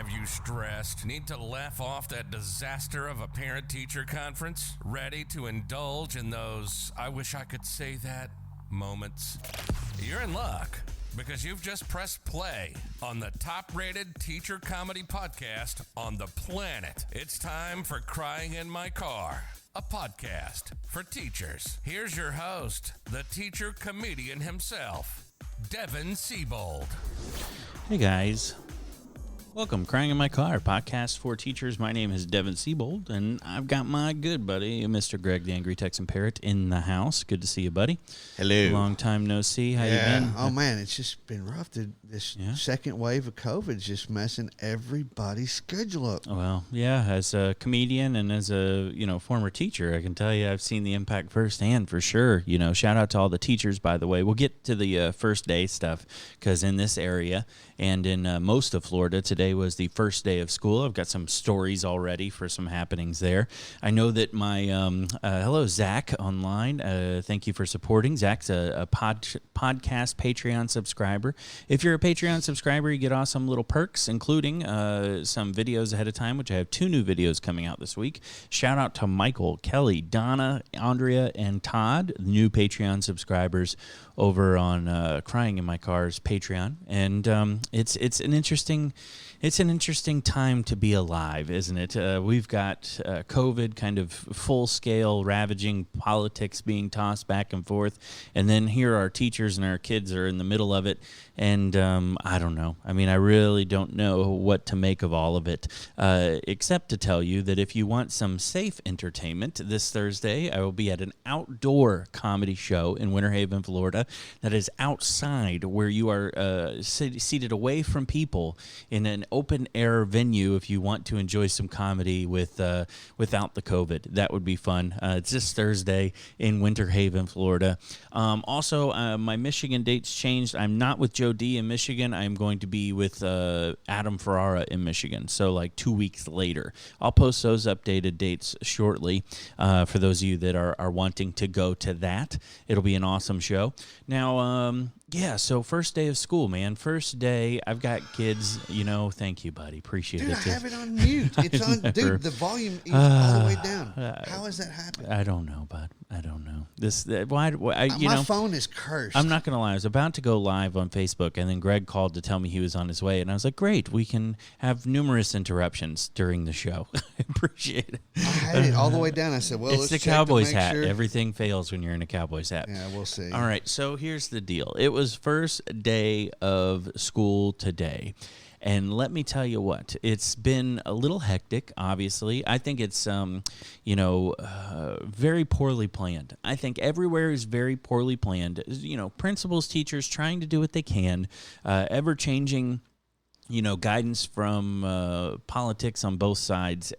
Have you stressed? Need to laugh off that disaster of a parent-teacher conference? Ready to indulge in those "I wish I could say that" moments? You're in luck, because you've just pressed play on the top-rated teacher comedy podcast on the planet. It's time for Crying in My Car, a podcast for teachers. Here's your host, the teacher comedian himself, Devin Siebold. Hey guys. Welcome, Crying in My Car, podcast for teachers. My name is Devin Siebold, and I've got my good buddy, Mr. Greg, the Angry Texan Parrot, in the house. Good to see you, buddy. Hello. Long time no see. How you been? Oh, man, it's just been rough. This second wave of COVID is just messing everybody's schedule up. Well, yeah, as a comedian and as a, former teacher, I can tell you I've seen the impact firsthand for sure. Shout out to all the teachers, by the way. We'll get to the first day stuff, because in this area and in most of Florida, today was the first day of school. I've got some stories already for some happenings there. I know that my, hello, Zach online. Thank you for supporting. Zach's a podcast Patreon subscriber. If you're a Patreon subscriber, you get awesome little perks, including some videos ahead of time, which I have 2 new videos coming out this week. Shout out to Michael, Kelly, Donna, Andrea, and Todd, new Patreon subscribers over on Crying in My Car's Patreon. And it's an interesting time to be alive, isn't it? We've got COVID kind of full-scale ravaging politics being tossed back and forth, and then here our teachers and our kids are in the middle of it, and I don't know. I mean, I really don't know what to make of all of it, except to tell you that if you want some safe entertainment, this Thursday I will be at an outdoor comedy show in Winter Haven, Florida, that is outside, where you are seated away from people in an open-air venue if you want to enjoy some comedy without the COVID. That would be fun. It's this Thursday in Winter Haven, Florida. Also, my Michigan dates changed. I'm not with Joe D in Michigan. I'm going to be with Adam Ferrara in Michigan, so like 2 weeks later. I'll post those updated dates shortly for those of you that are wanting to go to that. It'll be an awesome show. Now, so first day of school, man. First day, I've got kids, thank you, buddy. Appreciate it. Dude, I have it on mute. It's on, dude, the volume is all the way down. How has that happened? I don't know, bud. I don't know. My phone is cursed. I'm not going to lie. I was about to go live on Facebook, and then Greg called to tell me he was on his way, and I was like, great, we can have numerous interruptions during the show. I appreciate it. I had it all the way down. I said, well, it's let's the check Cowboys to make hat. sure. Everything fails when you're in a Cowboys hat. Yeah, we'll see. All right, so here's the deal. It was first day of school today. And let me tell you what, it's been a little hectic, obviously. I think it's, very poorly planned. I think everywhere is very poorly planned. Principals, teachers trying to do what they can, ever-changing guidance from politics on both sides,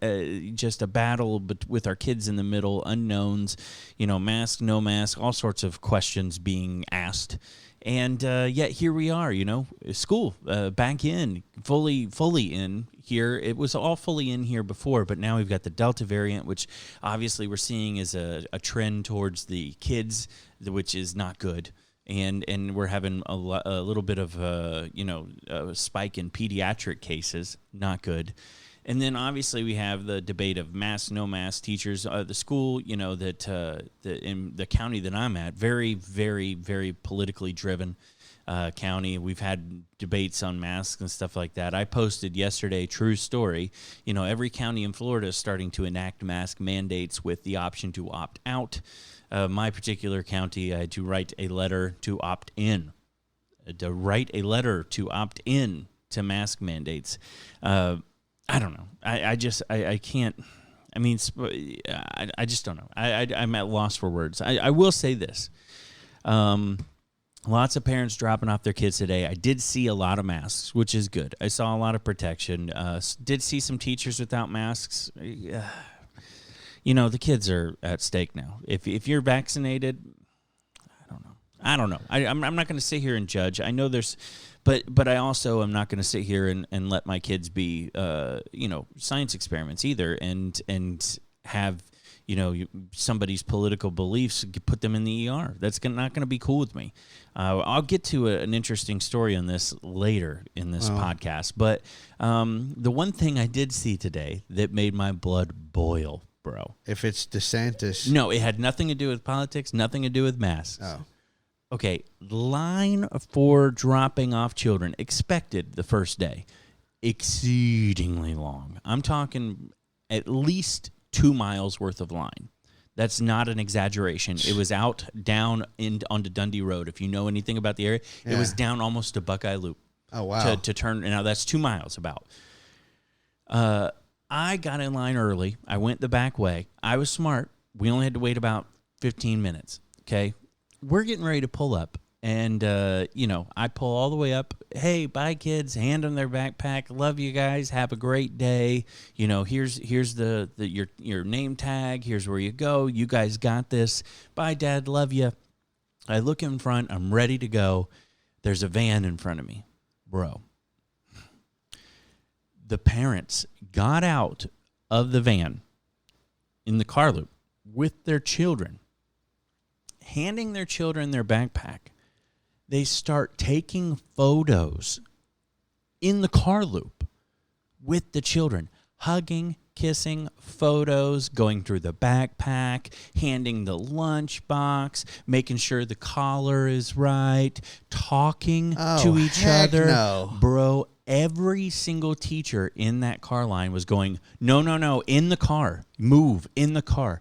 just a battle with our kids in the middle, unknowns, mask, no mask, all sorts of questions being asked. And yet here we are, school back in, fully in here. It was all fully in here before, but now we've got the Delta variant, which obviously we're seeing is a trend towards the kids, which is not good. And we're having a little bit of a spike in pediatric cases, not good. And then obviously we have the debate of mask, no mask, teachers. The school, that in the county that I'm at, very, very, very politically driven county. We've had debates on masks and stuff like that. I posted yesterday, true story, every county in Florida is starting to enact mask mandates with the option to opt out. My particular county, I had to write a letter to opt in. To mask mandates. I don't know. I can't. I mean, I just don't know. I'm at loss for words. I will say this. Lots of parents dropping off their kids today. I did see a lot of masks, which is good. I saw a lot of protection. Did see some teachers without masks. The kids are at stake now. If you're vaccinated, I don't know. I'm not going to sit here and judge. I know there's, but I also am not going to sit here and let my kids be, science experiments either, and have, somebody's political beliefs, put them in the ER. That's not going to be cool with me. I'll get to an interesting story on this later in this podcast. But the one thing I did see today that made my blood boil, bro. If it's DeSantis. No, it had nothing to do with politics, nothing to do with masks. Oh. Okay, line for dropping off children expected the first day. Exceedingly long. I'm talking at least 2 miles worth of line. That's not an exaggeration. It was out down onto Dundee Road. If you know anything about the area, it was down almost to Buckeye Loop. Oh, wow. To turn. Now, that's 2 miles about. I got in line early. I went the back way. I was smart. We only had to wait about 15 minutes, okay? We're getting ready to pull up, and, I pull all the way up. Hey, bye, kids. Hand them their backpack. Love you guys. Have a great day. Here's your name tag. Here's where you go. You guys got this. Bye, Dad. Love you. I look in front. I'm ready to go. There's a van in front of me. Bro. The parents got out of the van in the car loop with their children, handing their children their backpack. They start taking photos in the car loop with the children, hugging, kissing, photos, going through the backpack, handing the lunchbox, making sure the collar is right, talking to each other. No. Bro, every single teacher in that car line was going, no, in the car, move, in the car.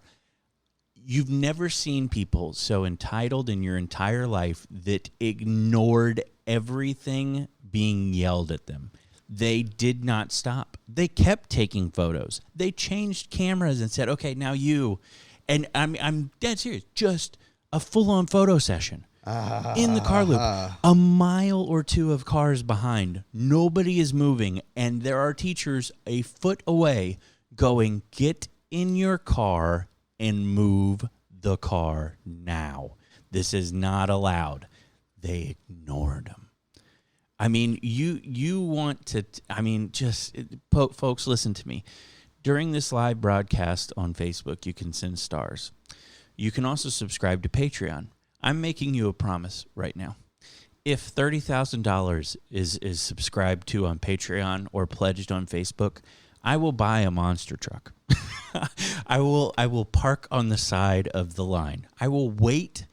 You've never seen people so entitled in your entire life that ignored everything being yelled at them. They did not stop. They kept taking photos. They changed cameras and said, okay, now you. And I'm dead serious. Just a full-on photo session in the car loop. A mile or two of cars behind. Nobody is moving. And there are teachers a foot away going, get in your car and move the car now. This is not allowed. They ignored them. I mean, you want to, folks, listen to me. During this live broadcast on Facebook, you can send stars. You can also subscribe to Patreon. I'm making you a promise right now. If $30,000 is subscribed to on Patreon or pledged on Facebook, I will buy a monster truck. I will park on the side of the line. I will wait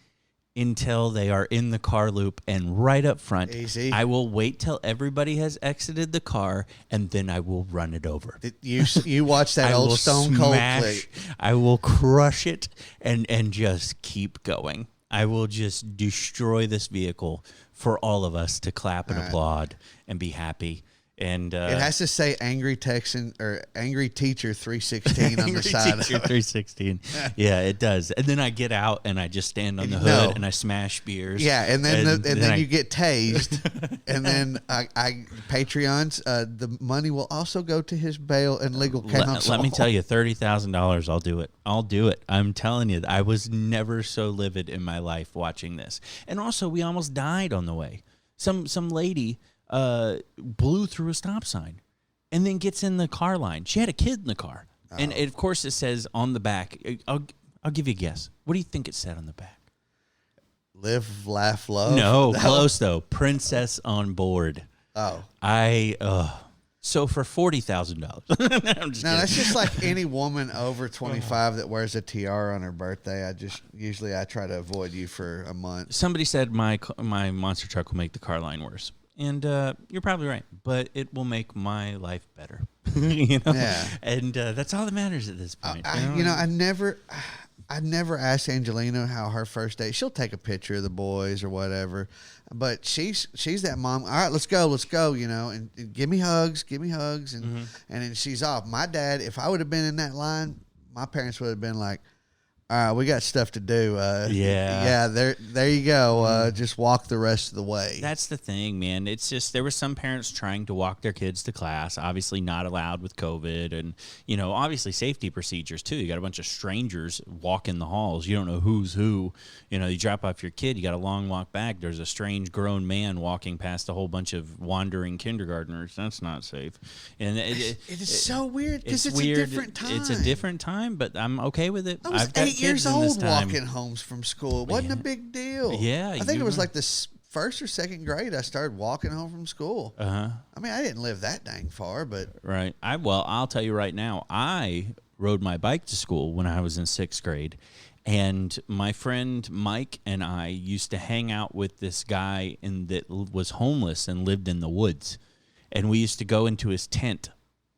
until they are in the car loop and right up front. Easy. I will wait till everybody has exited the car, and then I will run it over. You watch that old Stone Cold clip. I will crush it and just keep going. I will just destroy this vehicle for all of us to clap and applaud and be happy. And it has to say "Angry Texan" or "Angry Teacher 316" on the side. Angry Teacher 316. Yeah, it does. And then I get out and I just stand on the hood and I smash beers. Yeah, and then you get tased, and then I Patreons. The money will also go to his bail and legal counsel. Let me tell you, $30,000. I'll do it. I'll do it. I'm telling you, I was never so livid in my life watching this. And also, we almost died on the way. Some lady blew through a stop sign and then gets in the car line. She had a kid in the car. And of course it says on the back, I'll give you a guess. What do you think it said on the back? Live, laugh, love. No, close though. Princess on board. Oh. So for $40,000. I'm just kidding. That's just like any woman over 25 that wears a tiara on her birthday. I try to avoid you for a month. Somebody said my monster truck will make the car line worse. And you're probably right, but it will make my life better. Yeah. And that's all that matters at this point. I never asked Angelina how her first day. She'll take a picture of the boys or whatever, but she's that mom. All right, let's go, and give me hugs, and then she's off. My dad, if I would have been in that line, my parents would have been like, all right, we got stuff to do. Yeah. There you go. Just walk the rest of the way. That's the thing, man. It's just there were some parents trying to walk their kids to class, obviously not allowed with COVID, and obviously safety procedures too. You got a bunch of strangers walking the halls. You don't know who's who. You drop off your kid, you got a long walk back. There's a strange grown man walking past a whole bunch of wandering kindergartners. That's not safe. And it is so weird because it's weird. a different time. It's a different time, but I'm okay with it. I was I've got 8 years kids in this old time. walking home from school. It wasn't a big deal. Yeah, I think you it was were. like the first or second grade I started walking home from school. I mean, I didn't live that dang far, but right. I'll tell you right now, I rode my bike to school when I was in 6th grade. And my friend Mike and I used to hang out with this guy that was homeless and lived in the woods. And we used to go into his tent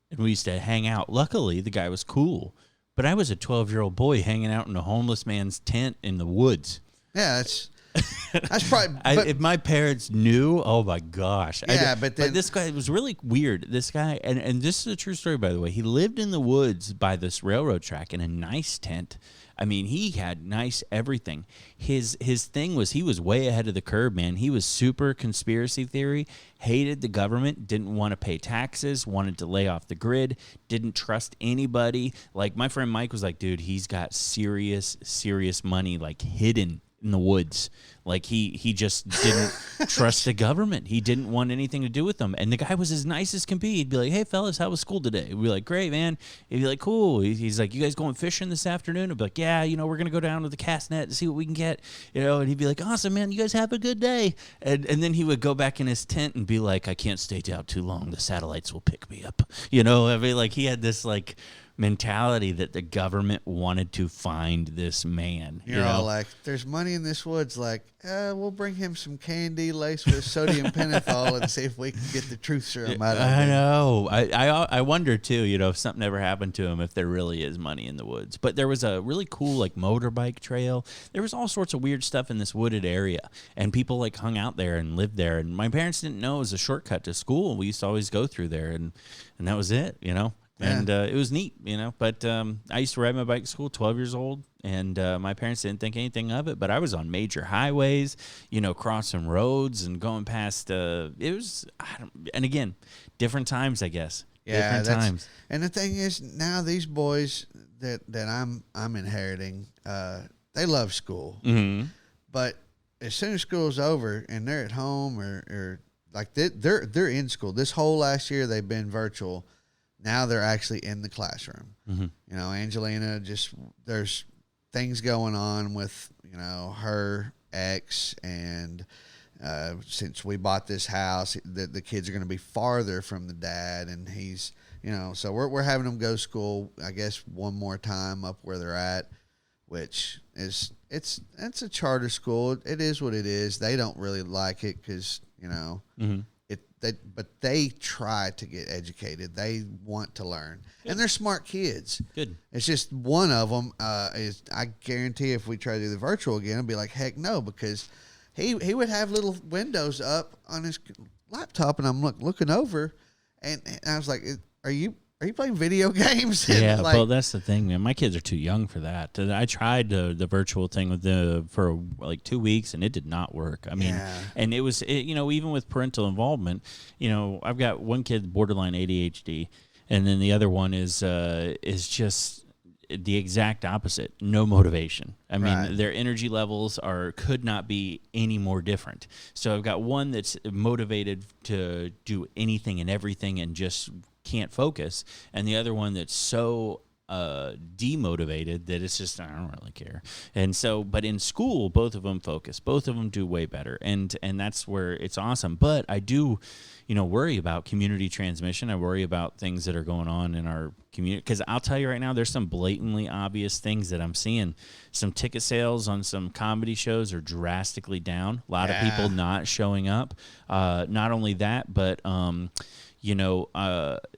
and we used to hang out. Luckily, the guy was cool. But I was a 12-year-old boy hanging out in a homeless man's tent in the woods. yeah, that's probably. If my parents knew, oh my gosh. Yeah, but this guy was really weird. This guy, and this is a true story, by the way. He lived in the woods by this railroad track in a nice tent. I mean, he had nice everything. His thing was he was way ahead of the curve, man. He was super conspiracy theory, hated the government, didn't want to pay taxes, wanted to lay off the grid, didn't trust anybody. Like my friend Mike was like, dude, he's got serious money like hidden in the woods. Like he just didn't trust the government. He didn't want anything to do with them. And the guy was as nice as can be. He'd be like, hey, fellas, how was school today? We'd be like, great, man. He'd be like, cool. He's like, you guys going fishing this afternoon? I'd be like, yeah, we're going to go down with the cast net to see what we can get. And he'd be like, awesome, man. You guys have a good day. And then he would go back in his tent and be like, I can't stay out too long. The satellites will pick me up. I mean, like he had this like mentality that the government wanted to find this man. You're all like, there's money in this woods. Like, we'll bring him some candy laced with sodium pentothal and see if we can get the truth serum out of him. I know. I wonder too, if something ever happened to him, if there really is money in the woods. But there was a really cool like motorbike trail. There was all sorts of weird stuff in this wooded area, and people like hung out there and lived there. And my parents didn't know it was a shortcut to school. We used to always go through there, and that was it. And it was neat, But I used to ride my bike to school, 12 years old, and my parents didn't think anything of it. But I was on major highways, crossing roads and going past. And again, different times, I guess. Yeah, different times. And the thing is, now these boys that I'm inheriting, they love school. Mm-hmm. But as soon as school's over and they're at home or like they're in school. This whole last year they've been virtual. Now they're actually in the classroom. Mm-hmm. Angelina, there's things going on with, her ex. And since we bought this house, the kids are going to be farther from the dad. And he's, so we're having them go to school, I guess, one more time up where they're at, which is, it's a charter school. It is what it is. They don't really like it because, Mm-hmm. but they try to get educated. They want to learn. Good. And they're smart kids. Good. It's just one of them is, I guarantee if we try to do the virtual again, it'll be like, heck no, because he would have little windows up on his laptop, and I'm looking over, and I was like, are you playing video games? Yeah, like, well, that's the thing, man. My kids are too young for that. I tried the virtual thing for like 2 weeks, and it did not work. I mean, and it was, even with parental involvement, I've got one kid borderline ADHD, and then the other one is just the exact opposite. No motivation. I mean, their energy levels could not be any more different. So I've got one that's motivated to do anything and everything and just can't focus, and the other one that's so demotivated that it's just, I don't really care. And so, but in school, both of them focus, both of them do way better, and that's where it's awesome. But I do, worry about community transmission. I worry about things that are going on in our community, because I'll tell you right now, there's some blatantly obvious things that I'm seeing. Some ticket sales on some comedy shows are drastically down. A lot of people not showing up. Not only that, but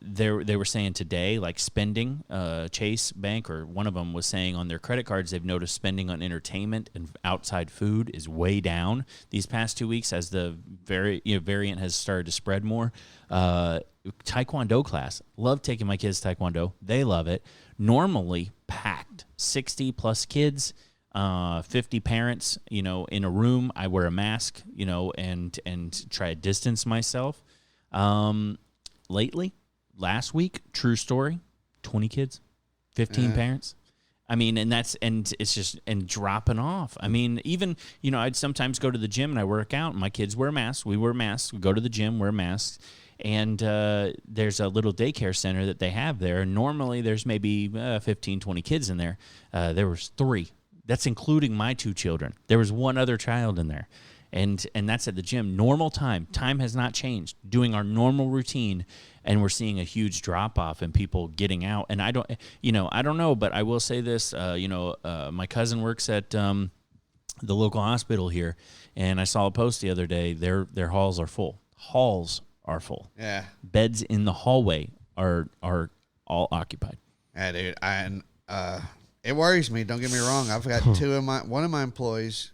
they were saying today, like spending, Chase Bank or one of them was saying on their credit cards, they've noticed spending on entertainment and outside food is way down these past 2 weeks as the variant has started to spread more. Taekwondo class. Love taking my kids to Taekwondo. They love it. Normally packed. packed, 60 plus kids, 50 parents, in a room. I wear a mask, and try to distance myself. Lately, last week, true story, 20 kids, 15 parents. I mean, and it's just, and dropping off. I mean, even, I'd sometimes go to the gym and I work out and my kids wear masks. We wear masks. We go to the gym, wear masks. And there's a little daycare center that they have there. Normally, there's maybe 15, 20 kids in there. There was 3. That's including my 2 children. There was 1 other child in there. And that's at the gym. Normal time. Time has not changed. Doing our normal routine, and we're seeing a huge drop-off in people getting out. And I don't know, but I will say this. My cousin works at the local hospital here, and I saw a post the other day. Their halls are full. Halls are full. Yeah. Beds in the hallway are all occupied. Yeah, dude. It worries me. Don't get me wrong. I've got one of my employees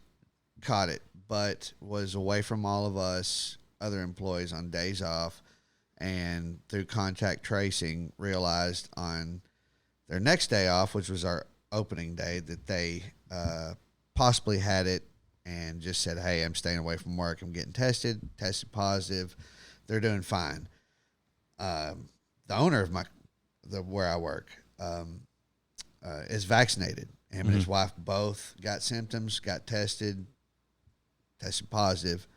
caught it, but was away from all of us other employees on days off, and through contact tracing realized on their next day off, which was our opening day, that they possibly had it, and just said, hey, I'm staying away from work. I'm getting tested positive. They're doing fine. The owner of where I work is vaccinated. Him and his wife both got symptoms, got tested positive.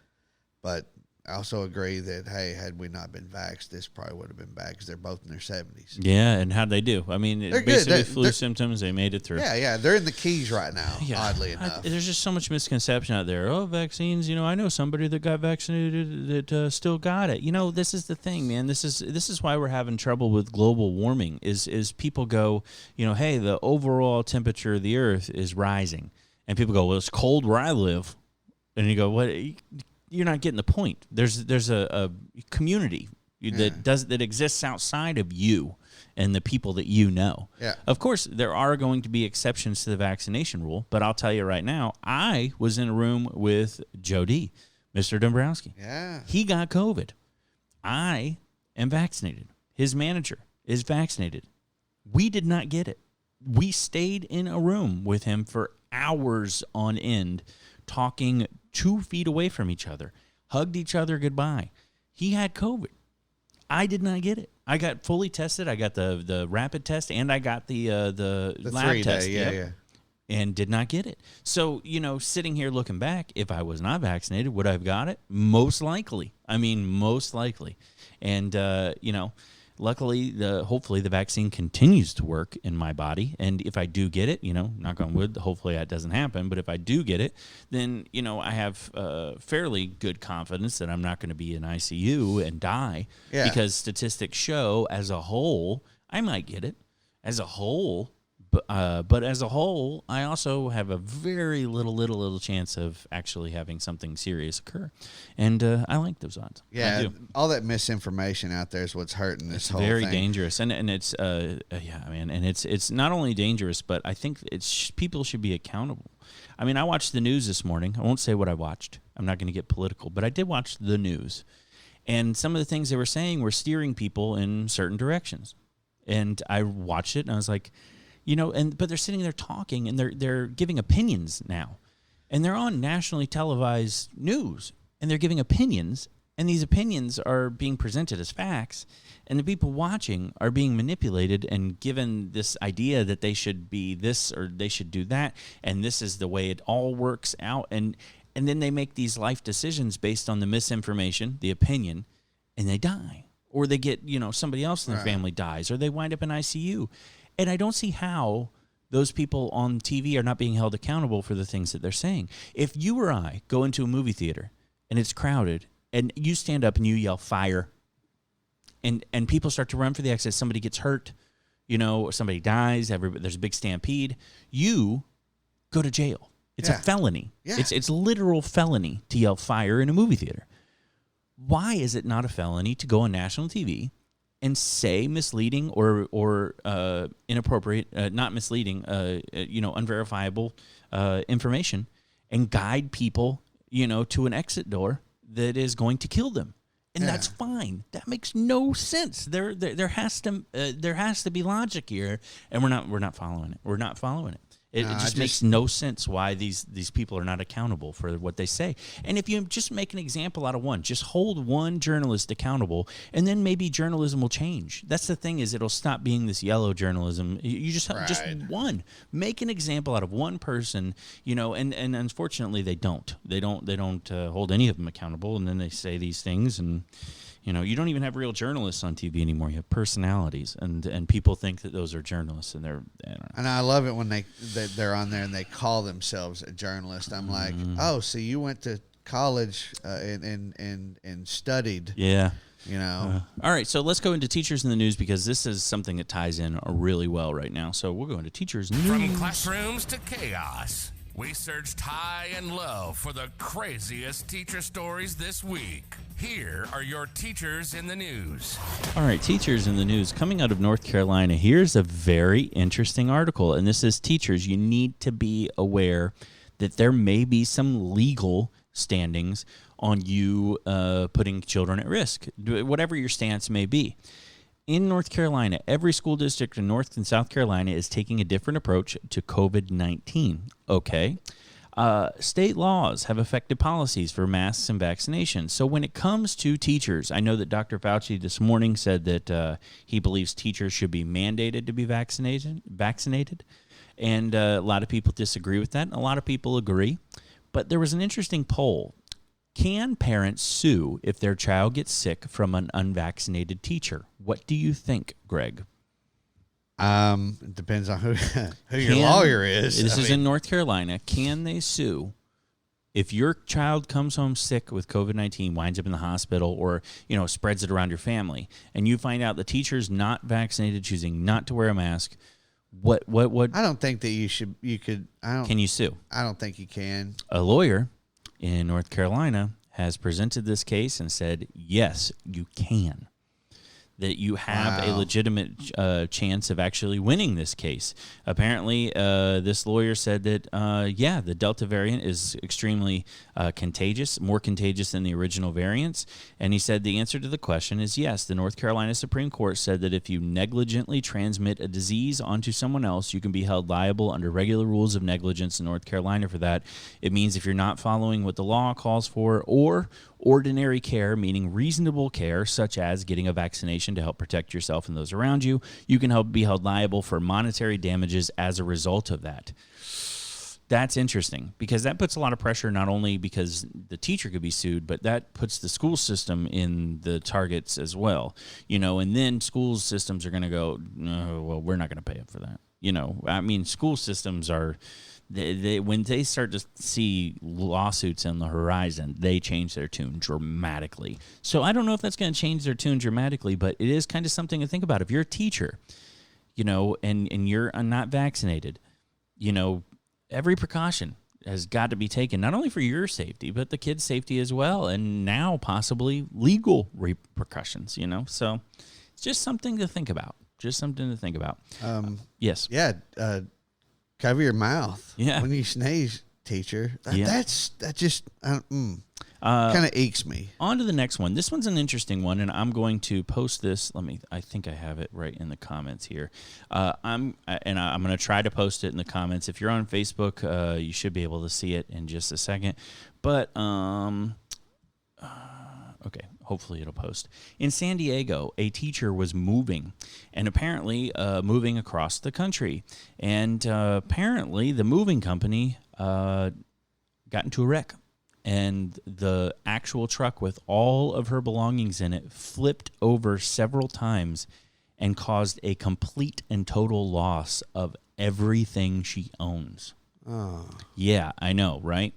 But I also agree that, hey, had we not been vaxxed, this probably would have been bad because they're both in their 70s. Yeah, and how'd they do? I mean, They're basically good. flu symptoms, they made it through. Yeah, they're in the Keys right now, oddly enough. There's just so much misconception out there. Oh, vaccines, I know somebody that got vaccinated that still got it. This is the thing, man. This is why we're having trouble with global warming is people go, hey, the overall temperature of the earth is rising. And people go, well, it's cold where I live. And you go, what? You're not getting the point. There's a community that exists outside of you and the people that you know. Yeah. Of course, there are going to be exceptions to the vaccination rule, but I'll tell you right now, I was in a room with Joe D., Mr. Dombrowski. Yeah. He got COVID. I am vaccinated. His manager is vaccinated. We did not get it. We stayed in a room with him for hours on end, talking 2 feet away from each other, hugged each other goodbye. He had COVID. I did not get it. I got fully tested. I got the rapid test, and I got the lab test. Yeah. And did not get it. So, sitting here looking back, if I was not vaccinated, would I have got it? Most likely. Most likely. And, luckily, hopefully the vaccine continues to work in my body. And if I do get it, knock on wood, hopefully that doesn't happen. But if I do get it, then, I have fairly good confidence that I'm not going to be in ICU and die. Yeah. Because statistics show as a whole, I might get it as a whole. But as a whole, I also have a very little chance of actually having something serious occur, and I like those odds. Yeah, I do. all that misinformation out there is what's hurting this whole thing. Very dangerous, and it's man, and it's not only dangerous, but I think people should be accountable. I watched the news this morning. I won't say what I watched. I'm not going to get political, but I did watch the news, and some of the things they were saying were steering people in certain directions, and I watched it, and I was like. But they're sitting there talking, and they're giving opinions now, and they're on nationally televised news, and they're giving opinions, and these opinions are being presented as facts, and the people watching are being manipulated and given this idea that they should be this or they should do that, and this is the way it all works out, and then they make these life decisions based on the misinformation, the opinion, and they die, or they get somebody else in their family dies, or they wind up in ICU. And I don't see how those people on TV are not being held accountable for the things that they're saying. If you or I go into a movie theater and it's crowded and you stand up and you yell fire and people start to run for the exit, somebody gets hurt, somebody dies, there's a big stampede, you go to jail. It's a felony. Yeah. It's literal felony to yell fire in a movie theater. Why is it not a felony to go on national TV and say misleading or inappropriate, not misleading, unverifiable information, and guide people, to an exit door that is going to kill them? And that's fine. That makes no sense. There has to be logic here, and we're not following it. We're not following it. It just makes no sense why these people are not accountable for what they say. And if you just make an example out of one, just hold one journalist accountable, and then maybe journalism will change. That's the thing, is it'll stop being this yellow journalism. You just one. Make an example out of one person, and unfortunately they don't. They don't hold any of them accountable, and then they say these things, and you don't even have real journalists on TV anymore. You have personalities, and people think that those are journalists, and they're. And I love it when they're on there and they call themselves a journalist. I'm like, oh, so you went to college and studied? Yeah. All right, so let's go into teachers in the news, because this is something that ties in really well right now. So we'll go into teachers news. From classrooms to chaos, we searched high and low for the craziest teacher stories this week. Here are your teachers in the news. All right, teachers in the news. Coming out of North Carolina, here's a very interesting article. And this is, teachers, you need to be aware that there may be some legal standings on you putting children at risk, whatever your stance may be. In North Carolina, every school district in North and South Carolina is taking a different approach to COVID-19. Okay. State laws have affected policies for masks and vaccinations. So when it comes to teachers, I know that Dr. Fauci this morning said that he believes teachers should be mandated to be vaccinated. And a lot of people disagree with that. And a lot of people agree. But there was an interesting poll. Can parents sue if their child gets sick from an unvaccinated teacher? What do you think, Greg? It depends on who your lawyer is. This is in North Carolina. Can they sue if your child comes home sick with COVID-19, winds up in the hospital, or spreads it around your family, and you find out the teacher's not vaccinated, choosing not to wear a mask? What? I don't think that you could. Can you sue? I don't think you can. A lawyer in North Carolina has presented this case and said, yes, you can. That you have a legitimate chance of actually winning this case. Apparently, this lawyer said that, the Delta variant is extremely contagious, more contagious than the original variants. And he said the answer to the question is yes. The North Carolina Supreme Court said that if you negligently transmit a disease onto someone else, you can be held liable under regular rules of negligence in North Carolina for that. It means if you're not following what the law calls for, or ordinary care, meaning reasonable care, such as getting a vaccination to help protect yourself and those around you, you can be held liable for monetary damages as a result of that. That's interesting, because that puts a lot of pressure, not only because the teacher could be sued, but that puts the school system in the targets as well. And then school systems are going to go, no, well, we're not going to pay up for that. School systems are... when they start to see lawsuits on the horizon, they change their tune dramatically. So I don't know if that's going to change their tune dramatically, but it is kind of something to think about. If you're a teacher, and you're not vaccinated, every precaution has got to be taken, not only for your safety, but the kids' safety as well, and now possibly legal repercussions, So it's just something to think about. Yes. Yeah. Cover your mouth when you sneeze, teacher. That just kind of aches me. On to the next one. This one's an interesting one, and I'm going to post this. I think I have it right in the comments here. I'm going to try to post it in the comments. If you're on Facebook, you should be able to see it in just a second. But okay, hopefully it'll post. In San Diego, a teacher was moving, and apparently moving across the country. And apparently the moving company got into a wreck, and the actual truck with all of her belongings in it flipped over several times and caused a complete and total loss of everything she owns. Oh. Yeah, I know, right?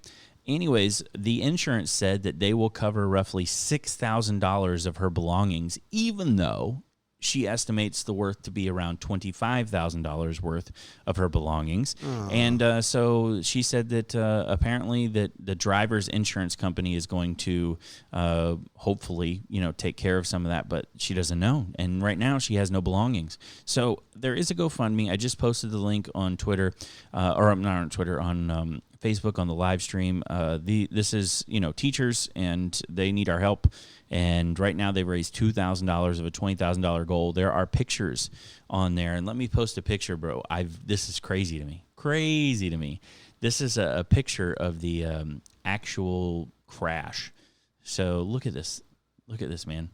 Anyways, the insurance said that they will cover roughly $6,000 of her belongings, even though she estimates the worth to be around $25,000 worth of her belongings. And so she said that apparently that the driver's insurance company is going to hopefully, take care of some of that, but she doesn't know. And right now she has no belongings. So there is a GoFundMe. I just posted the link on Twitter, or not on Twitter, on Facebook on the live stream. This is, teachers, and they need our help. And right now they've raised $2,000 of a $20,000 goal. There are pictures on there, and let me post a picture, bro. This is crazy to me. Crazy to me. This is a picture of the actual crash. So look at this. Look at this, man.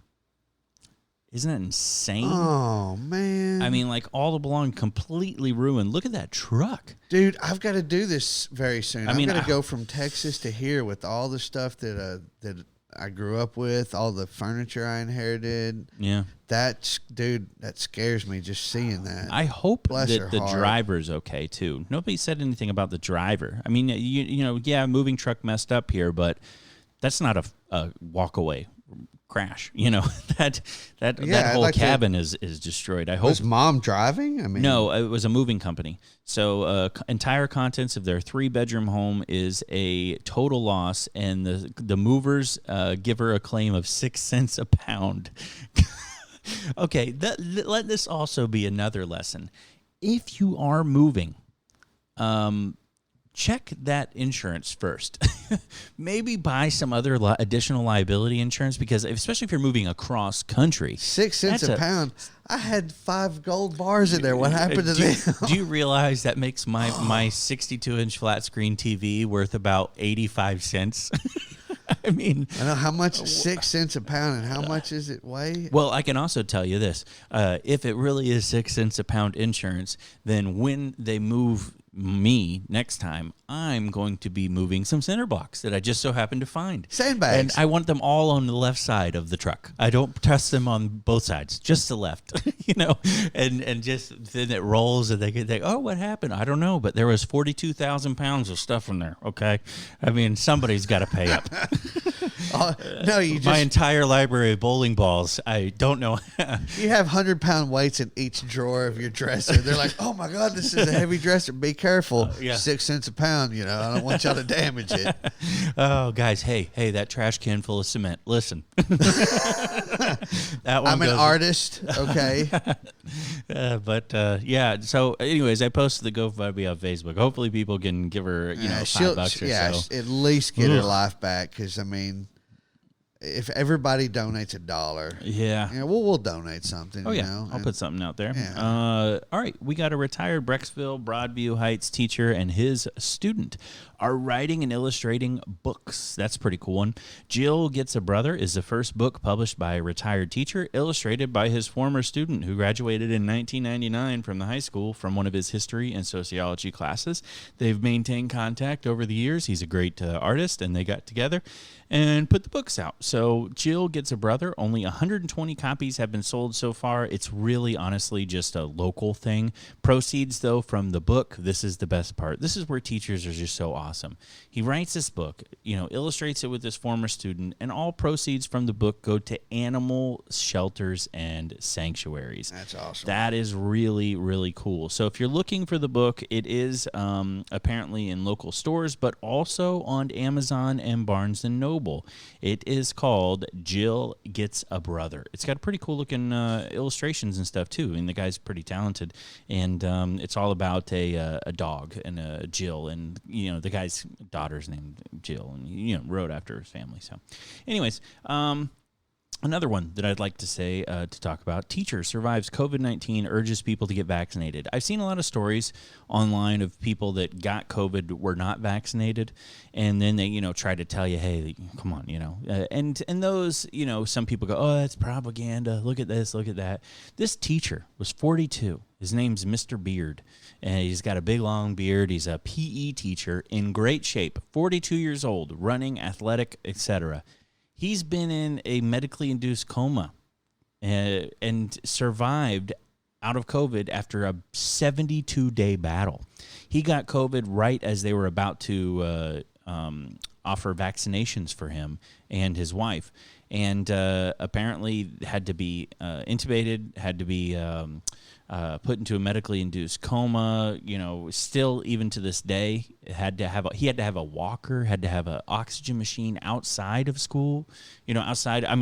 Isn't that insane? Oh, man. I mean, like, all the belongings completely ruined. Look at that truck. Dude, I've got to do this very soon. I mean, I've got to go from Texas to here with all the stuff that I grew up with, all the furniture I inherited. Yeah. That scares me just seeing that. I hope Bless that her the heart. driver's okay, too. Nobody said anything about the driver. I mean, yeah, moving truck messed up here, but that's not a walk-away crash. That whole like cabin is destroyed. I hope. Was Mom driving? I mean, No, it was a moving company. So entire contents of their 3-bedroom home is a total loss, and the movers give her a claim of 6 cents a pound. Okay, let this also be another lesson. If you are moving, check that insurance first. Maybe buy some other additional liability insurance, because especially if you're moving across country. 6 cents a pound. I had 5 gold bars in there. What happened to them? Do you realize that makes my 62-inch flat screen TV worth about 85 cents? I mean, I know how much 6 cents a pound, and how much is it weigh? Well, I can also tell you this. If it really is 6 cents a pound insurance, then when they move me next time, I'm going to be moving some cinder blocks that I just so happen to find. Sandbags. And I want them all on the left side of the truck. I don't test them on both sides, just the left, and just then it rolls and they think, oh, what happened? I don't know, but there was 42,000 pounds of stuff in there. Okay. I mean, somebody's got to pay up. No, you just... My entire library of bowling balls, I don't know. You have 100-pound weights in each drawer of your dresser. They're like, oh, my God, this is a heavy dresser. Be careful. Yeah. 6 cents a pound, I don't want y'all to damage it. Oh, guys, hey, that trash can full of cement. Listen. That one I'm an artist, okay? Yeah, so anyways, I posted the GoFundMe on Facebook. Hopefully people can give her, $5 or so. At least get her life back, because, I mean, if everybody donates $1, yeah, we'll donate something. Oh yeah, I'll put something out there. Yeah. All right, we got a retired Brecksville Broadview Heights teacher and his student are writing and illustrating books. That's a pretty cool one. Jill Gets a Brother is the first book published by a retired teacher, illustrated by his former student who graduated in 1999 from the high school from one of his history and sociology classes. They've maintained contact over the years. He's a great artist, and they got together and put the books out. So Jill Gets a Brother, only 120 copies have been sold so far. It's really honestly just a local thing. Proceeds, though, from the book, this is the best part. This is where teachers are just so awesome. He writes this book, illustrates it with his former student, and all proceeds from the book go to animal shelters and sanctuaries. That's awesome. That is really, really cool. So if you're looking for the book, it is apparently in local stores, but also on Amazon and Barnes & Noble. It is called Jill Gets a Brother. It's got pretty cool looking illustrations and stuff too. I mean, the guy's pretty talented, and it's all about a dog and a Jill, and the guy's daughter's named Jill, and wrote after his family. So, anyways, another one that I'd like to say to talk about: teacher survives COVID-19, urges people to get vaccinated. I've seen a lot of stories online of people that got COVID, were not vaccinated, and then they try to tell you, hey, come on, and those some people go, oh, that's propaganda. Look at this, look at that. This teacher was 42. His name's Mr. Beard, and he's got a big long beard. He's a PE teacher in great shape, 42 years old, running, athletic, etc. He's been in a medically induced coma and survived out of COVID after a 72-day battle. He got COVID right as they were about to offer vaccinations for him and his wife, and apparently had to be intubated, had to be put into a medically induced coma. Still even to this day, he had to have a walker, had to have an oxygen machine outside of school, outside of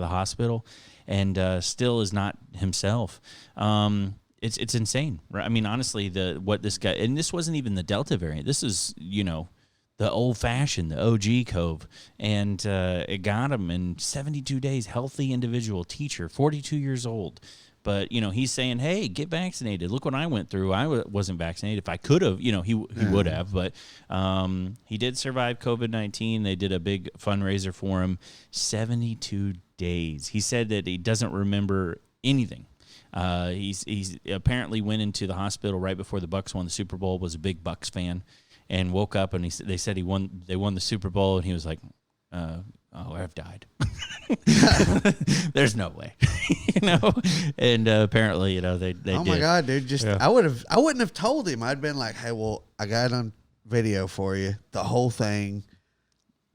the hospital, and still is not himself. It's insane, right? I mean, honestly, what this guy, and this wasn't even the Delta variant. This is, the old-fashioned, the OG Cove, and it got him in 72 days. Healthy individual, teacher, 42 years old. But, he's saying, hey, get vaccinated. Look what I went through. I wasn't vaccinated. If I could have, he would have. But he did survive COVID-19. They did a big fundraiser for him. 72 days. He said that he doesn't remember anything. He's apparently went into the hospital right before the Bucs won the Super Bowl, was a big Bucs fan, and woke up and they said they won the Super Bowl, and he was like, I've died. There's no way, and apparently, they oh did. my God, dude, I wouldn't have told him. I'd been like, hey, well, I got it on video for you, the whole thing.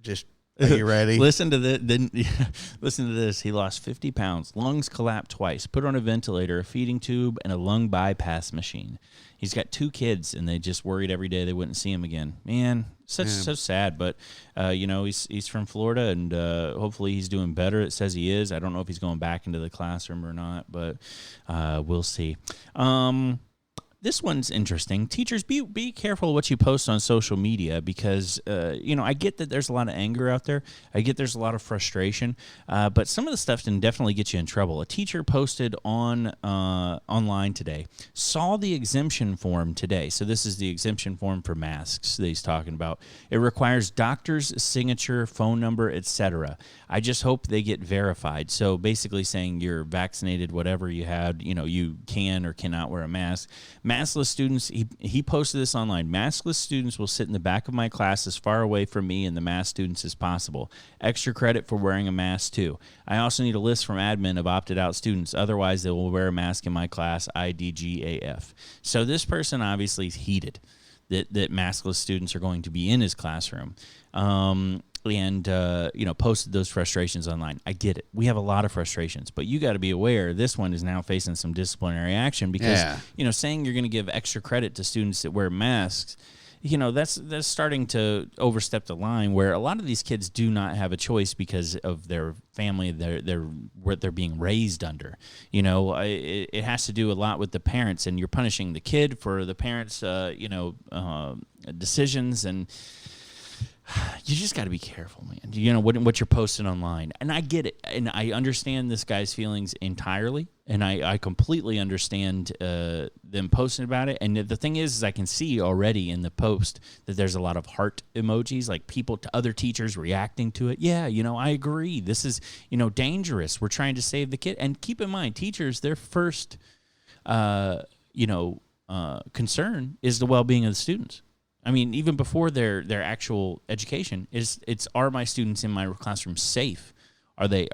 Just, are you ready? Listen to this. He lost 50 pounds, lungs collapsed twice, put on a ventilator, a feeding tube, and a lung bypass machine. He's got 2 kids, and they just worried every day they wouldn't see him again. Man, so sad. But he's from Florida, and hopefully he's doing better. It says he is. I don't know if he's going back into the classroom or not, but we'll see. This one's interesting. Teachers, be careful what you post on social media because, I get that there's a lot of anger out there. I get there's a lot of frustration, but some of the stuff can definitely get you in trouble. A teacher posted online today, saw the exemption form today. So this is the exemption form for masks that he's talking about. It requires doctor's signature, phone number, etc. I just hope they get verified. So basically saying you're vaccinated, whatever you had, you can or cannot wear a mask. Maskless students, he posted this online. Maskless students will sit in the back of my class as far away from me and the mask students as possible. Extra credit for wearing a mask, too. I also need a list from admin of opted-out students. Otherwise, they will wear a mask in my class, IDGAF. So this person obviously is heated that maskless students are going to be in his classroom. And posted those frustrations online. I get it. We have a lot of frustrations, but you got to be aware this one is now facing some disciplinary action because, saying you're going to give extra credit to students that wear masks, that's starting to overstep the line where a lot of these kids do not have a choice because of their family, what they're being raised under. It has to do a lot with the parents, and you're punishing the kid for the parents' decisions, and you just got to be careful, man. What you're posting online. And I get it. And I understand this guy's feelings entirely. And I completely understand them posting about it. And the thing is I can see already in the post that there's a lot of heart emojis, like people to other teachers reacting to it. Yeah, I agree. This is, dangerous. We're trying to save the kid. And keep in mind, teachers, their first, concern is the well-being of the students. I mean, even before their actual education, are my students in my classroom safe? Are they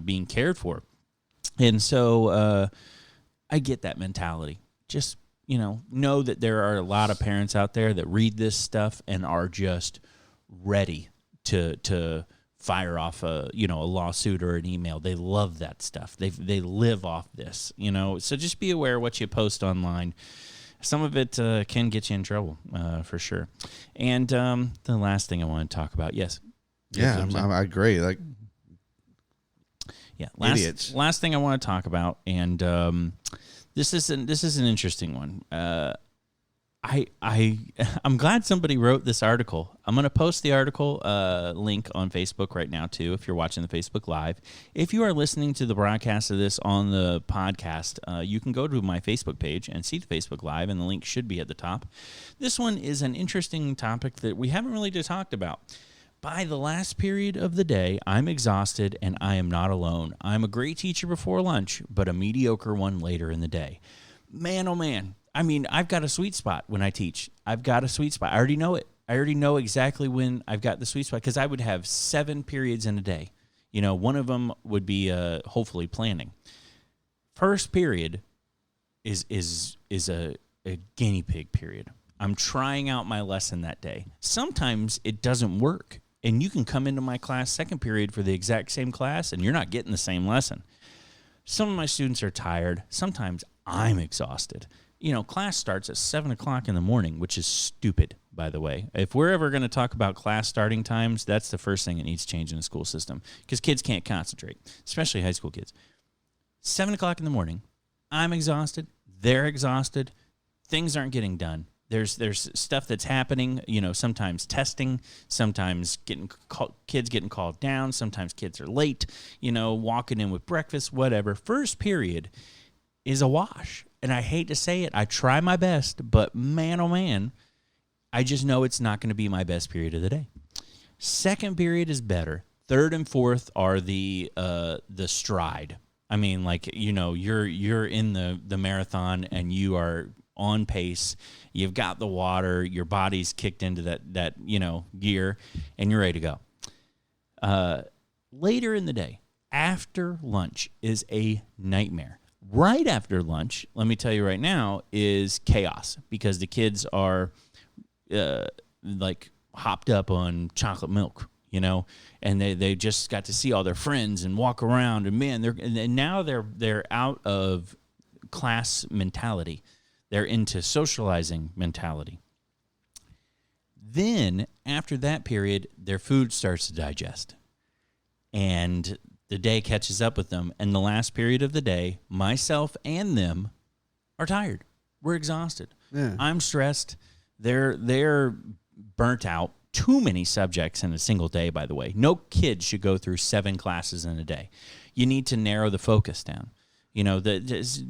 being cared for? And so I get that mentality. Just know that there are a lot of parents out there that read this stuff and are just ready to fire off a lawsuit or an email. They love that stuff. They live off this. So just be aware of what you post online. Some of it can get you in trouble, for sure. And the last thing I want to talk about, yes. Yeah, I agree. Like, yeah, idiots. Last thing I want to talk about, and this is an interesting one. I'm glad somebody wrote this article. I'm going to post the article link on Facebook right now, too, if you're watching the Facebook Live. If you are listening to the broadcast of this on the podcast, you can go to my Facebook page and see the Facebook Live, and the link should be at the top. This one is an interesting topic that we haven't really talked about. By the last period of the day, I'm exhausted, and I am not alone. I'm a great teacher before lunch, but a mediocre one later in the day. Man, oh man. I mean, I've got a sweet spot when I teach. I've got a sweet spot. I already know it. I already know exactly when I've got the sweet spot because I would have 7 periods in a day. One of them would be hopefully planning. First period is a guinea pig period. I'm trying out my lesson that day. Sometimes it doesn't work, and you can come into my class second period for the exact same class, and you're not getting the same lesson. Some of my students are tired. Sometimes I'm exhausted. Class starts at 7 o'clock in the morning, which is stupid, by the way. If we're ever going to talk about class starting times, that's the first thing that needs change in the school system because kids can't concentrate, especially high school kids. 7 o'clock in the morning, I'm exhausted. They're exhausted. Things aren't getting done. There's stuff that's happening, sometimes testing, sometimes kids getting called down, sometimes kids are late, walking in with breakfast, whatever. First period is a wash. And I hate to say it, I try my best, but man, oh man, I just know it's not going to be my best period of the day. Second period is better. Third and fourth are the stride. I mean, you're in the marathon and you are on pace. You've got the water. Your body's kicked into that gear, and you're ready to go. Later in the day, after lunch, is a nightmare. Right after lunch, let me tell you right now, is chaos because the kids are hopped up on chocolate milk, and they just got to see all their friends and walk around, and man, now they're out of class mentality. They're into socializing mentality. Then after that period, their food starts to digest, and the day catches up with them, and the last period of the day, myself and them are tired. We're exhausted. Yeah. I'm stressed. They're burnt out. Too many subjects in a single day, by the way. No kid should go through 7 classes in a day. You need to narrow the focus down.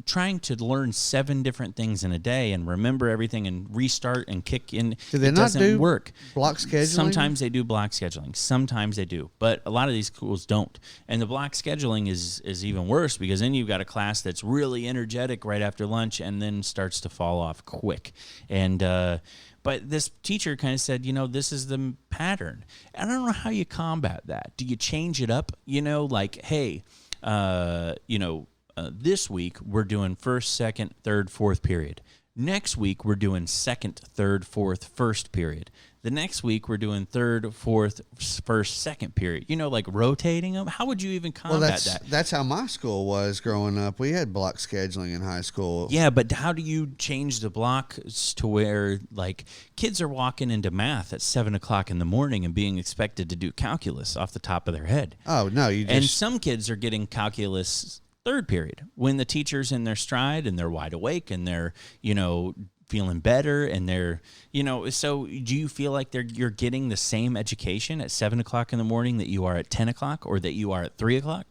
Trying to learn 7 different things in a day and remember everything and restart and kick in, it doesn't work. Block scheduling? Sometimes they do block scheduling. Sometimes they do. But a lot of these schools don't. And the block scheduling is even worse because then you've got a class that's really energetic right after lunch and then starts to fall off quick. And but this teacher kind of said, this is the pattern. And I don't know how you combat that. Do you change it up? Hey, this week we're doing first, second, third, fourth period. Next week we're doing second, third, fourth, first period. The next week we're doing third, fourth, first, second period. Rotating them. How would you even combat that? That's how my school was growing up. We had block scheduling in high school. Yeah, but how do you change the blocks to where kids are walking into math at 7:00 in the morning and being expected to do calculus off the top of their head? Oh no, and some kids are getting calculus third period when the teacher's in their stride and they're wide awake and they're feeling better and they're so do you feel like you're getting the same education at 7:00 in the morning that you are at 10:00 or that you are at 3:00?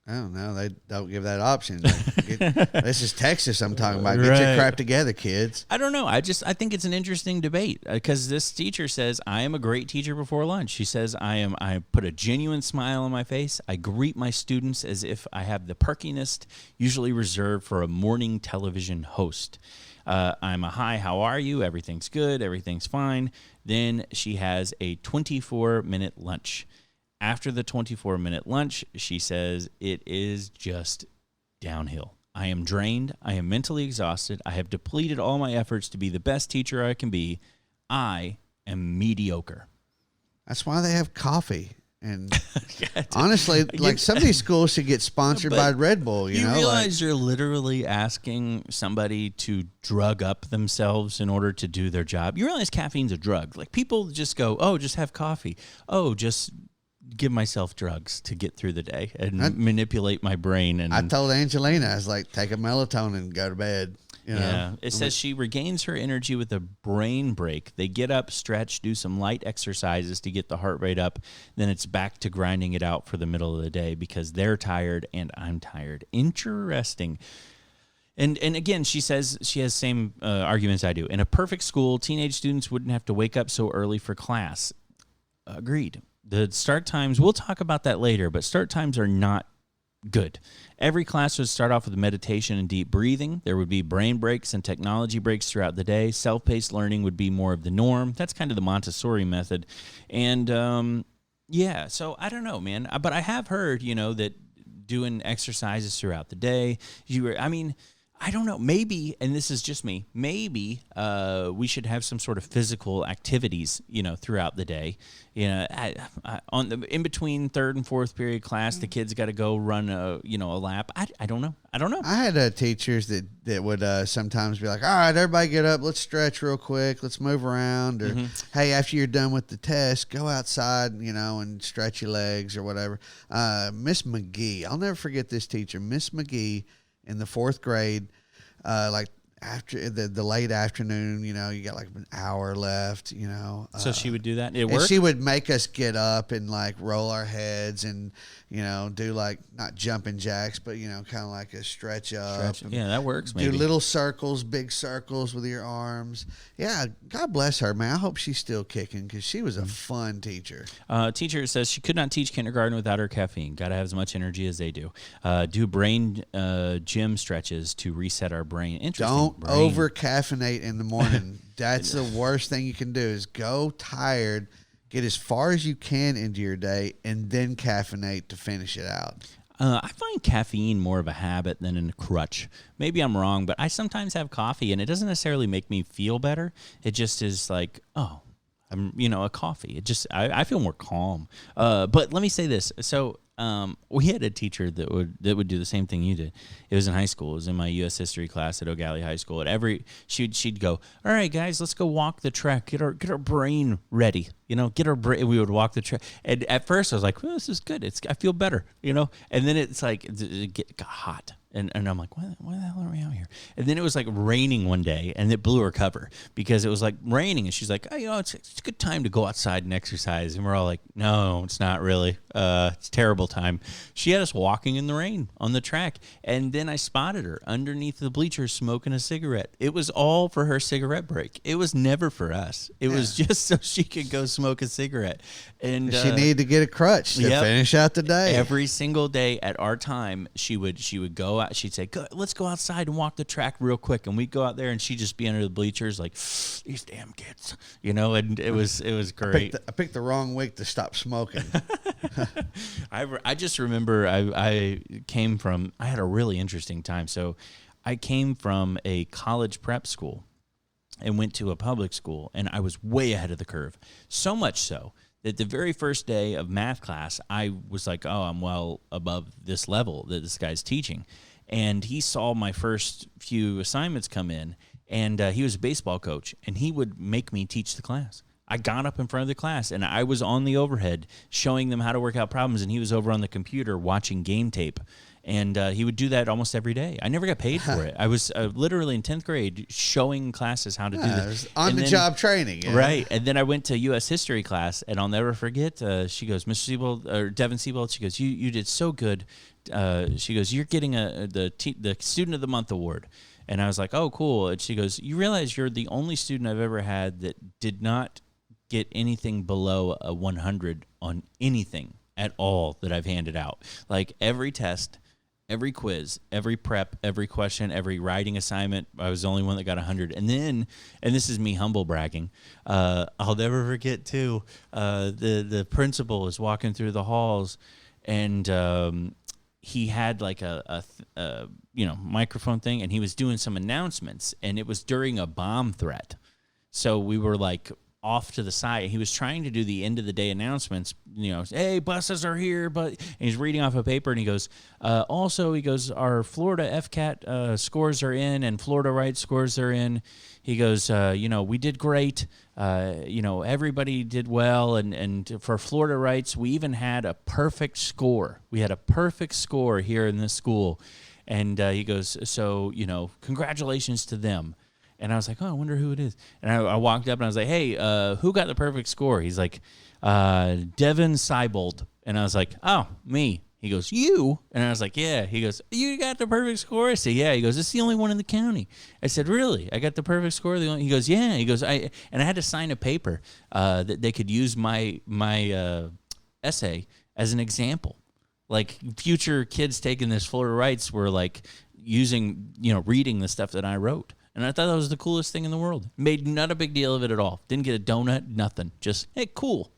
I don't know. They don't give that option. This is Texas I'm talking about. Get your crap together, kids. I don't know. I think it's an interesting debate because this teacher says, I am a great teacher before lunch. She says, I put a genuine smile on my face. I greet my students as if I have the perkiness usually reserved for a morning television host. I'm a hi, how are you? Everything's good. Everything's fine. Then she has a 24-minute lunch. After the 24-minute lunch, she says, it is just downhill. I am drained. I am mentally exhausted. I have depleted all my efforts to be the best teacher I can be. I am mediocre. That's why they have coffee. And honestly, some of these schools should get sponsored by Red Bull. You realize you're literally asking somebody to drug up themselves in order to do their job. You realize caffeine's a drug. People just go, oh, just have coffee. Oh, just give myself drugs to get through the day and manipulate my brain. And I told Angelina, I was like, take a melatonin and go to bed. Yeah. It says she regains her energy with a brain break. They get up, stretch, do some light exercises to get the heart rate up. Then it's back to grinding it out for the middle of the day because they're tired and I'm tired. Interesting. And again, she says she has the same arguments I do. In a perfect school, teenage students wouldn't have to wake up so early for class. Agreed. The start times, we'll talk about that later, but start times are not good. Every class would start off with meditation and deep breathing. There would be brain breaks and technology breaks throughout the day. Self-paced learning would be more of the norm. That's kind of the Montessori method. And, so I don't know, man. But I have heard, that doing exercises throughout the day, I don't know. Maybe, and this is just me, maybe we should have some sort of physical activities, throughout the day. In between third and fourth period class, the kids got to go run a lap. I don't know. I had teachers that would sometimes be like, all right, everybody get up. Let's stretch real quick. Let's move around. Or, hey, after you're done with the test, go outside, and stretch your legs or whatever. Miss McGee, I'll never forget this teacher, Miss McGee. In the fourth grade, after the late afternoon, you got like an hour left, So she would do that. It and worked. she would make us get up and like roll our heads and, do like not jumping jacks, but, kind of like a stretch up. Yeah, that works. Do Maybe. little circles, big circles with your arms. Yeah, God bless her, man. I hope she's still kicking because she was a fun teacher. Teacher says she could not teach kindergarten without her caffeine. Got to have as much energy as they do. Do brain gym stretches to reset our brain. Interesting. Don't over caffeinate in the morning. That's the worst thing you can do is go tired, get as far as you can into your day, and then caffeinate to finish it out. I find caffeine more of a habit than a crutch. Maybe I'm wrong, but I sometimes have coffee, and it doesn't necessarily make me feel better. It just is like, oh, I'm, a coffee. It just, I feel more calm. But let me say this. So we had a teacher that would do the same thing you did. It was in high school. It was in my U.S. history class at O'Galley High School. She'd go, all right, guys, let's go walk the track. Get our brain ready. Get our brain. We would walk the track. And at first I was like, well, this is good. I feel better. And then it's like it got hot. And I'm like, why the hell are we out here? And then it was like raining one day, and it blew her cover because it was like raining. And she's like, oh, it's a good time to go outside and exercise. And we're all like, no, it's not really. It's a terrible time. She had us walking in the rain on the track. And then I spotted her underneath the bleachers smoking a cigarette. It was all for her cigarette break. It was never for us. It was just so she could go smoke a cigarette. And she needed to get a crutch to finish out the day. Every single day at our time, she would go out. She'd say, let's go outside and walk the track real quick. And we'd go out there, and she'd just be under the bleachers like, these damn kids, and it was great. I picked the wrong week to stop smoking. I just remember I had a really interesting time. So I came from a college prep school and went to a public school, and I was way ahead of the curve. So much so that the very first day of math class, I was like, oh, I'm well above this level that this guy's teaching. And he saw my first few assignments come in, and he was a baseball coach, and he would make me teach the class. I got up in front of the class, and I was on the overhead showing them how to work out problems, and he was over on the computer watching game tape. And he would do that almost every day. I never got paid for it. I was literally in 10th grade showing classes how to do this. On-the-job training. Yeah. Right. And then I went to U.S. history class, and I'll never forget, she goes, Mr. Siebold, or Devin Siebold, she goes, you did so good. She goes, you're getting the Student of the Month award. And I was like, oh, cool. And she goes, you realize you're the only student I've ever had that did not get anything below a 100 on anything at all that I've handed out. Like every test, every quiz, every prep, every question, every writing assignment, I was the only one that got 100. And then, and this is me humble bragging, I'll never forget too, the principal is walking through the halls, and he had like a microphone thing, and he was doing some announcements, and it was during a bomb threat. So we were like off to the side. He was trying to do the end of the day announcements, hey, buses are here, and he's reading off a paper, and he goes, also, he goes, our Florida FCAT scores are in, and Florida Right scores are in. He goes, we did great. Everybody did well, and for Florida Rights, we even had a perfect score. We had a perfect score here in this school. And he goes, so, congratulations to them. And I was like, oh, I wonder who it is. And I walked up and I was like, hey, who got the perfect score? He's like, Devin Siebold. And I was like, oh, me. He goes, you? And I was like, yeah. He goes, you got the perfect score? I said, yeah. He goes, it's the only one in the county. I said, really? I got the perfect score? He goes, yeah. He goes, I had to sign a paper that they could use my essay as an example. Like future kids taking this Florida Rights were like using, reading the stuff that I wrote. And I thought that was the coolest thing in the world. Made not a big deal of it at all. Didn't get a donut, nothing. Just, hey, cool.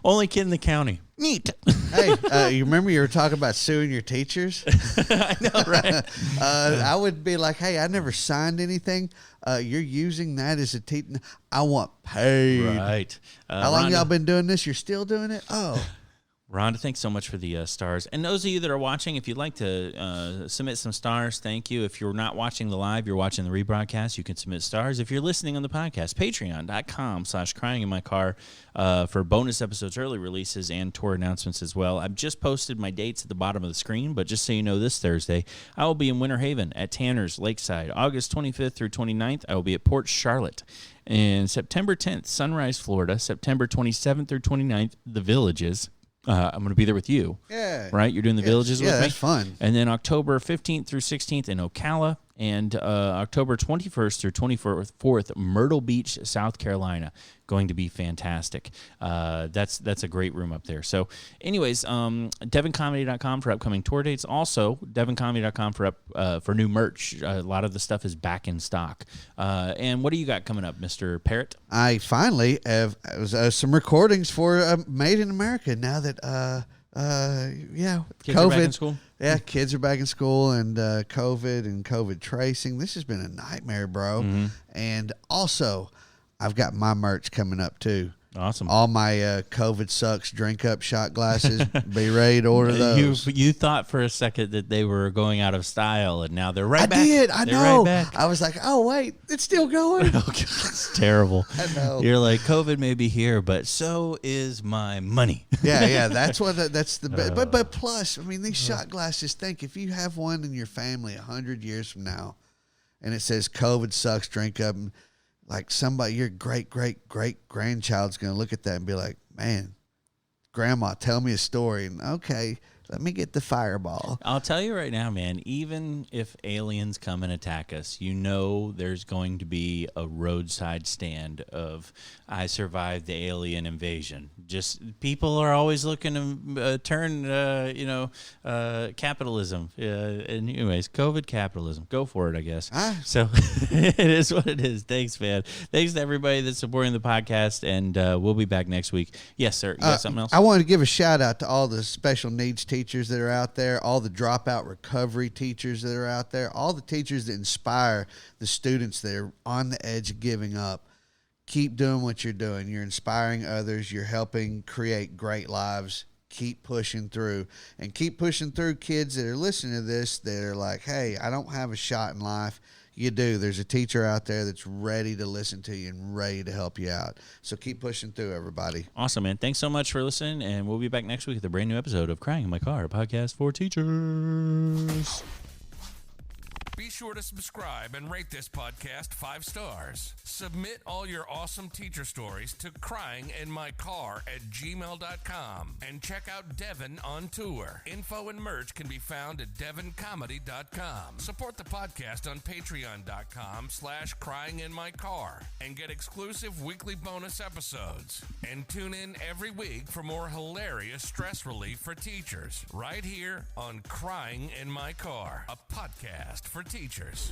Only kid in the county. Neat. Hey, you remember you were talking about suing your teachers? I know, right? I would be like, hey, I never signed anything. You're using that as a teacher. I want paid. Right. How long y'all been doing this? You're still doing it? Oh. Rhonda, thanks so much for the stars. And those of you that are watching, if you'd like to submit some stars, thank you. If you're not watching the live, you're watching the rebroadcast, you can submit stars. If you're listening on the podcast, patreon.com/cryinginmycar for bonus episodes, early releases, and tour announcements as well. I've just posted my dates at the bottom of the screen, but just so you know, this Thursday, I will be in Winter Haven at Tanner's Lakeside. August 25th through 29th, I will be at Port Charlotte. And September 10th, Sunrise, Florida. September 27th through 29th, The Villages. I'm going to be there with you. Yeah. Right? You're doing the Villages with me? Yeah, that's fun. And then October 15th through 16th in Ocala. And October 21st through 24th, Myrtle Beach, South Carolina. Going to be fantastic. That's a great room up there. So anyways, devoncomedy.com for upcoming tour dates. Also, devoncomedy.com for new merch. A lot of the stuff is back in stock. And what do you got coming up, Mr. Parrott? I finally have some recordings for Made in America now that Kids COVID. are back in school? Yeah, kids are back in school, and COVID and COVID tracing. This has been a nightmare, bro. Mm-hmm. And also, I've got my merch coming up too. Awesome. All my COVID sucks drink up shot glasses. Be ready to order those. You thought for a second that they were going out of style, and now they're right back. I did. I They're know. Right back. I was like, oh wait, it's still going. Oh, God, it's terrible. I know. You're like, COVID may be here, but so is my money. Yeah. That's what. That's the. But plus, I mean, these shot glasses. Think if you have one in your family 100 years from now, and it says COVID sucks drink up. Like somebody, your great grandchild's going to look at that and be like, man, grandma, tell me a story. And okay, let me get the fireball. I'll tell you right now, man, even if aliens come and attack us, you know there's going to be a roadside stand of I survived the alien invasion. Just people are always looking to turn, capitalism. And anyways, COVID capitalism. Go for it, I guess. So it is what it is. Thanks, man. Thanks to everybody that's supporting the podcast, and we'll be back next week. Yes, sir. You got something else? I want to give a shout out to all the special needs teachers that are out there, all the dropout recovery teachers that are out there, all the teachers that inspire the students that are on the edge of giving up. Keep doing what you're doing. You're inspiring others. You're helping create great lives. Keep pushing through. And keep pushing through, kids that are listening to this that are like, hey, I don't have a shot in life. You do. There's a teacher out there that's ready to listen to you and ready to help you out. So keep pushing through, everybody. Awesome, man. Thanks so much for listening, and we'll be back next week with a brand new episode of Crying in My Car, a podcast for teachers. Be sure to subscribe and rate this podcast 5 stars. Submit all your awesome teacher stories to cryinginmycar@gmail.com and check out Devon on tour. Info and merch can be found at devoncomedy.com. Support the podcast on patreon.com/cryinginmycar and get exclusive weekly bonus episodes. And tune in every week for more hilarious stress relief for teachers right here on Crying in My Car, a podcast for teachers.